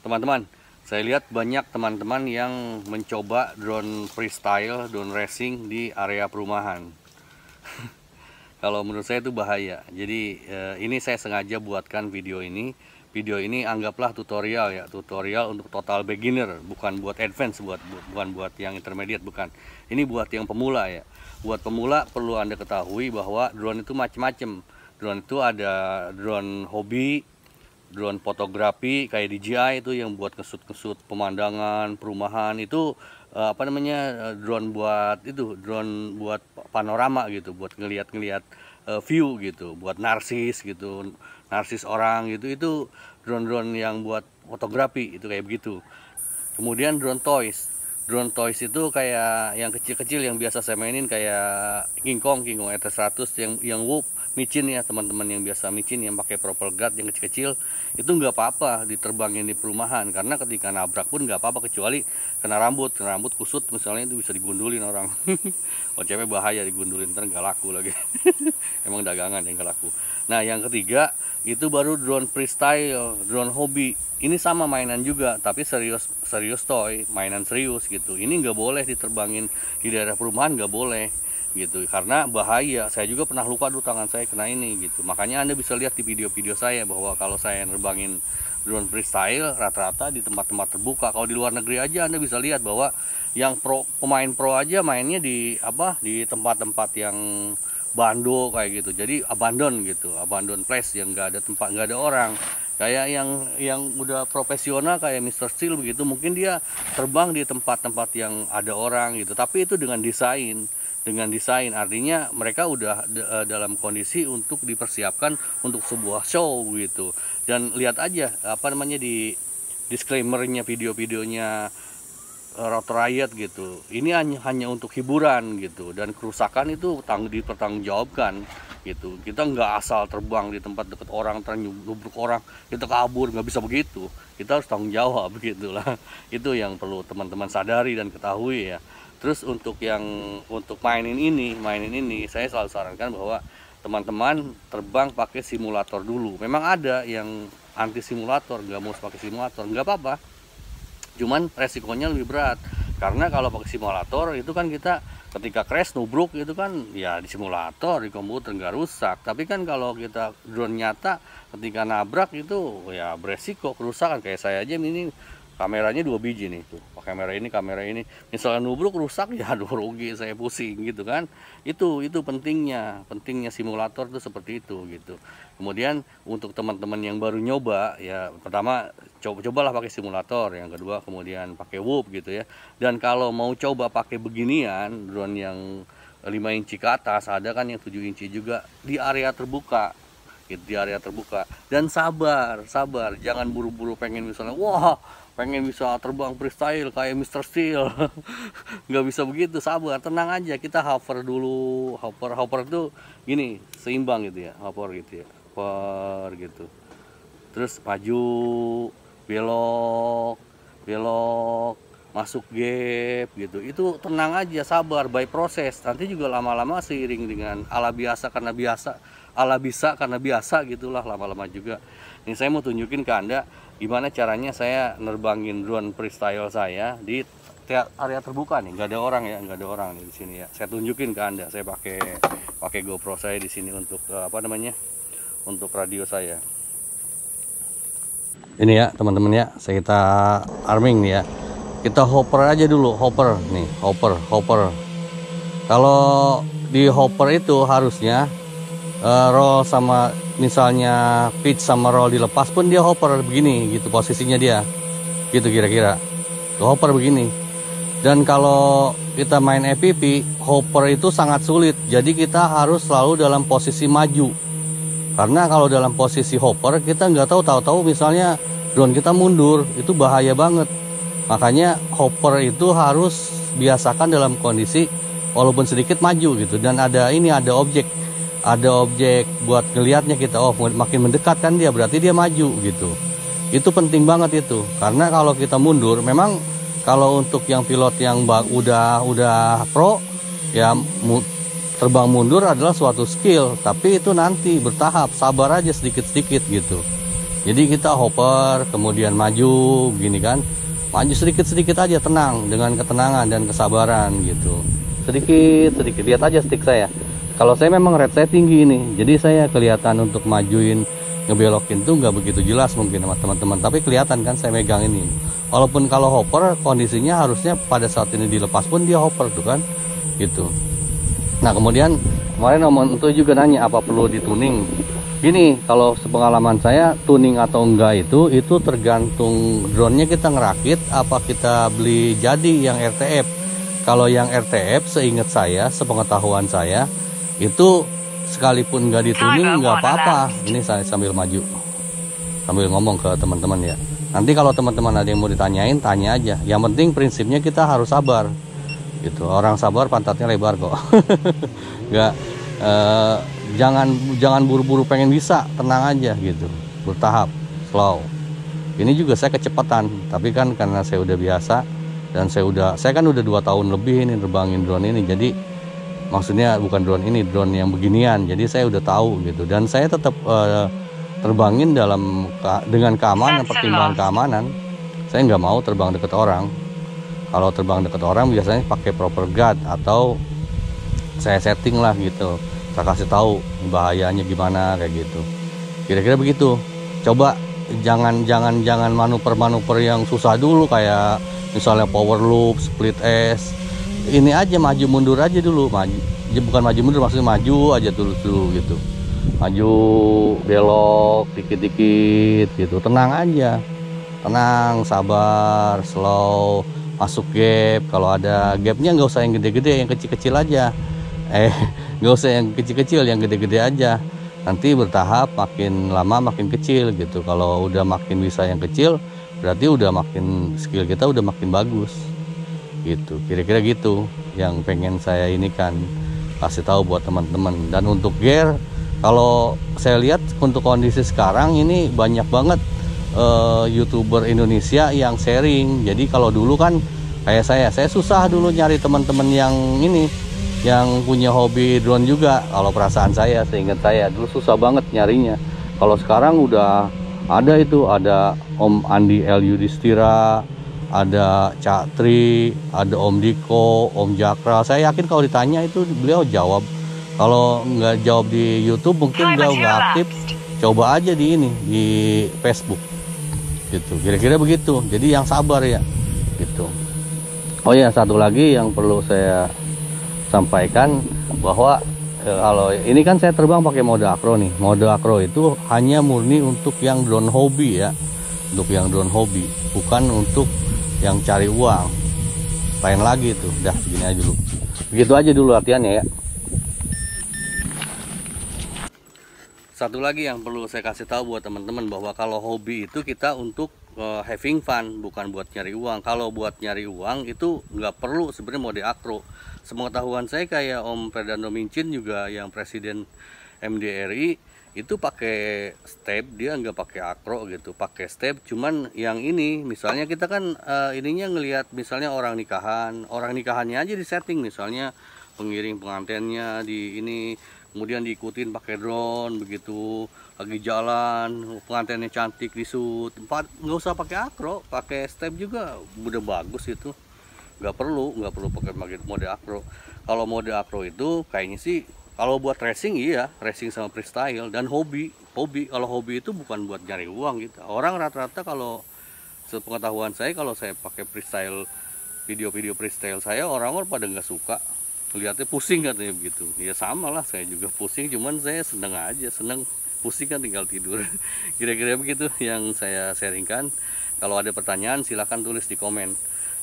Teman-teman, saya lihat banyak teman-teman yang mencoba drone freestyle, drone racing di area perumahan. Kalau menurut saya itu bahaya. Jadi ini saya sengaja buatkan video ini. Video ini anggaplah tutorial ya, tutorial untuk total beginner, bukan buat advance, bukan buat yang intermediate, bukan. Ini buat yang pemula ya. Buat pemula perlu Anda ketahui bahwa drone itu macam-macam. Drone itu ada drone hobi, drone fotografi kayak DJI itu yang buat ngesut-ngesut pemandangan perumahan itu drone buat itu, drone buat panorama gitu, buat ngelihat-ngelihat view gitu, buat narsis gitu, narsis orang gitu. Itu drone-drone yang buat fotografi itu kayak begitu. Kemudian drone toys. Drone toys itu kayak yang kecil-kecil yang biasa saya mainin kayak King Kong ET100 yang Whoop, micin ya teman-teman yang biasa micin yang pakai propel guard yang kecil-kecil itu nggak apa-apa diterbangin di perumahan, karena ketika nabrak pun nggak apa-apa kecuali kena rambut kusut misalnya, itu bisa digundulin orang. OCP bahaya digundulin, ntar nggak laku lagi. Emang dagangan yang nggak laku. Nah yang ketiga itu baru drone freestyle, drone hobi. Ini sama mainan juga, tapi serius toy, mainan serius gitu. Ini nggak boleh diterbangin di daerah perumahan, nggak boleh gitu, karena bahaya. Saya juga pernah luka dulu tangan saya kena ini gitu. Makanya Anda bisa lihat di video-video saya bahwa kalau saya nerbangin drone freestyle rata-rata di tempat-tempat terbuka. Kalau di luar negeri aja Anda bisa lihat bahwa yang pemain pro aja mainnya di tempat-tempat yang bando kayak gitu. Jadi abandon gitu, abandon place yang nggak ada tempat, nggak ada orang. Kayak yang udah profesional kayak Mr. Steel begitu, mungkin dia terbang di tempat-tempat yang ada orang gitu. Tapi itu dengan desain, artinya mereka udah dalam kondisi untuk dipersiapkan untuk sebuah show gitu. Dan lihat aja di disclaimernya video-videonya Road Riot gitu. Ini hanya untuk hiburan gitu, dan kerusakan itu dipertanggungjawabkan gitu. Kita nggak asal terbang di tempat dekat orang, ternyubruk orang, kita kabur, nggak bisa begitu. Kita harus tanggung jawab begitulah. Itu yang perlu teman-teman sadari dan ketahui ya. Terus untuk mainin ini saya selalu sarankan bahwa teman-teman terbang pakai simulator dulu. Memang ada yang anti simulator, nggak mau pakai simulator, nggak apa-apa. Cuman resikonya lebih berat, karena kalau pakai simulator itu kan kita ketika crash nubruk itu kan ya di simulator, di komputer nggak rusak. Tapi kan kalau kita drone nyata ketika nabrak itu ya beresiko kerusakan. Kayak saya aja ini kameranya 2 biji nih tuh, kamera ini misalnya nubruk rusak ya aduh rugi, saya pusing gitu kan. Itu pentingnya simulator tuh seperti itu gitu. Kemudian untuk teman-teman yang baru nyoba ya, pertama cobalah pakai simulator, yang kedua kemudian pakai Whoop gitu ya. Dan kalau mau coba pakai beginian drone yang 5 inci ke atas, ada kan yang 7 inci juga di area terbuka gitu, di area terbuka. Dan sabar, jangan buru-buru pengen misalnya pengen bisa terbang freestyle kayak Mr. Steel. Nggak bisa begitu, sabar, tenang aja. Kita hover dulu. Hover itu gini, seimbang gitu ya, hover gitu ya, hover gitu. Terus maju, belok, masuk gap gitu. Itu tenang aja, sabar, by proses. Nanti juga lama-lama seiring dengan ala bisa karena biasa gitulah, lama-lama juga. Ini saya mau tunjukin ke Anda gimana caranya saya nerbangin drone freestyle saya di area terbuka nih, nggak ada orang ya, nggak ada orang di sini ya. Saya tunjukin ke Anda, saya pakai GoPro saya di sini untuk untuk radio saya. Ini ya teman-teman ya, kita arming nih ya. Kita hopper aja dulu, hopper nih, hopper. Kalau di hopper itu harusnya roll sama misalnya pitch sama roll dilepas pun dia hopper begini gitu posisinya dia gitu, kira-kira hopper begini. Dan kalau kita main FPV, hopper itu sangat sulit, jadi kita harus selalu dalam posisi maju, karena kalau dalam posisi hopper kita nggak tahu misalnya drone kita mundur, itu bahaya banget. Makanya hopper itu harus biasakan dalam kondisi walaupun sedikit maju gitu. Dan ada objek buat ngelihatnya kita, makin mendekat kan dia, berarti dia maju gitu. Itu penting banget itu, karena kalau kita mundur, memang kalau untuk yang pilot yang udah pro ya, terbang mundur adalah suatu skill, tapi itu nanti bertahap, sabar aja sedikit-sedikit gitu. Jadi kita hopper, kemudian maju gini kan, maju sedikit-sedikit aja, tenang, dengan ketenangan dan kesabaran gitu. Sedikit-sedikit, lihat aja stick saya. Kalau saya memang red saya tinggi ini, jadi saya kelihatan untuk majuin, ngebelokin tuh nggak begitu jelas mungkin sama teman-teman, tapi kelihatan kan saya megang ini. Walaupun kalau hopper kondisinya harusnya pada saat ini dilepas pun dia hopper tuh kan, gitu. Nah kemudian kemarin Om itu juga nanya apa perlu dituning. Gini, kalau sepengalaman saya tuning atau enggak itu tergantung drone-nya kita ngerakit apa kita beli jadi yang RTF. Kalau yang RTF seingat saya, sepengetahuan saya itu sekalipun nggak dituning nggak apa-apa. Ini saya sambil maju, sambil ngomong ke teman-teman ya. Nanti kalau teman-teman ada yang mau ditanyain, tanya aja. Yang penting prinsipnya kita harus sabar gitu. Orang sabar pantatnya lebar kok. Nggak jangan buru-buru pengen bisa, tenang aja gitu, bertahap, slow. Ini juga saya kecepatan, tapi kan karena saya udah biasa dan saya kan udah 2 tahun lebih ini nerbangin drone ini, jadi maksudnya bukan drone ini, drone yang beginian, jadi saya udah tahu gitu. Dan saya tetap terbangin dengan keamanan, pertimbangan keamanan. Saya nggak mau terbang dekat orang. Kalau terbang dekat orang biasanya pakai proper guard atau saya setting lah gitu, saya kasih tahu bahayanya gimana kayak gitu. Kira-kira begitu. Coba jangan manuver yang susah dulu, kayak misalnya power loop, split S. Ini aja maju mundur aja dulu, bukan maju mundur, maksudnya maju aja dulu gitu, maju belok dikit-dikit gitu, tenang aja, tenang, sabar, slow, masuk gap. Kalau ada gapnya nggak usah yang gede-gede, yang kecil-kecil aja, nggak usah yang kecil-kecil, yang gede-gede aja. Nanti bertahap, makin lama makin kecil gitu. Kalau udah makin bisa yang kecil, berarti udah makin skill kita udah makin bagus gitu. Kira-kira gitu yang pengen saya ini kan kasih tahu buat teman-teman. Dan untuk gear, kalau saya lihat untuk kondisi sekarang ini banyak banget YouTuber Indonesia yang sharing. Jadi kalau dulu kan kayak saya susah dulu nyari teman-teman yang ini, yang punya hobi drone juga. Kalau perasaan saya, seingat saya dulu susah banget nyarinya. Kalau sekarang udah ada Om Andi L. Yudhistira, ada Cak Tri, ada Om Diko, Om Jakra. Saya yakin kalau ditanya itu beliau jawab. Kalau nggak jawab di YouTube mungkin beliau nggak aktif. Coba aja di Facebook gitu. Kira-kira begitu. Jadi yang sabar ya gitu. Oh ya, satu lagi yang perlu saya sampaikan bahwa kalau ini kan saya terbang pakai mode acro nih. Mode acro itu hanya murni untuk yang drone hobi ya. Untuk yang drone hobi, bukan untuk yang cari uang. Lain lagi tuh. Udah segini aja dulu. Begitu aja dulu latihannya ya. Satu lagi yang perlu saya kasih tahu buat teman-teman bahwa kalau hobi itu kita untuk having fun, bukan buat nyari uang. Kalau buat nyari uang itu nggak perlu sebenarnya mode acro. Sepengetahuan saya kayak Om Ferdinando Mincin juga yang presiden MDRI itu pakai step, dia nggak pakai acro gitu, pakai step. Cuman yang ini misalnya kita kan ininya ngelihat misalnya orang nikahannya aja di setting, misalnya pengiring pengantinnya di ini, kemudian diikutin pakai drone begitu, lagi jalan pengantinnya cantik di shoot, nggak usah pakai acro, pakai step juga udah bagus itu. Nggak perlu pakai mode acro. Kalau mode acro itu kayaknya sih kalau buat racing, iya, racing sama freestyle dan hobi. Kalau hobi itu bukan buat nyari uang gitu. Orang rata-rata kalau sepengetahuan saya, kalau saya pakai freestyle, video-video freestyle saya, orang-orang pada nggak suka, lihatnya pusing katanya begitu. Ya sama lah, saya juga pusing, cuman saya seneng aja, pusing kan tinggal tidur. Kira-kira begitu yang saya sharingkan. Kalau ada pertanyaan silahkan tulis di komen.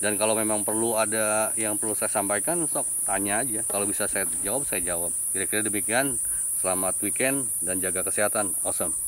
Dan kalau memang perlu ada yang perlu saya sampaikan, sok tanya aja. Kalau bisa saya jawab, saya jawab. Kira-kira demikian. Selamat weekend dan jaga kesehatan. Awesome.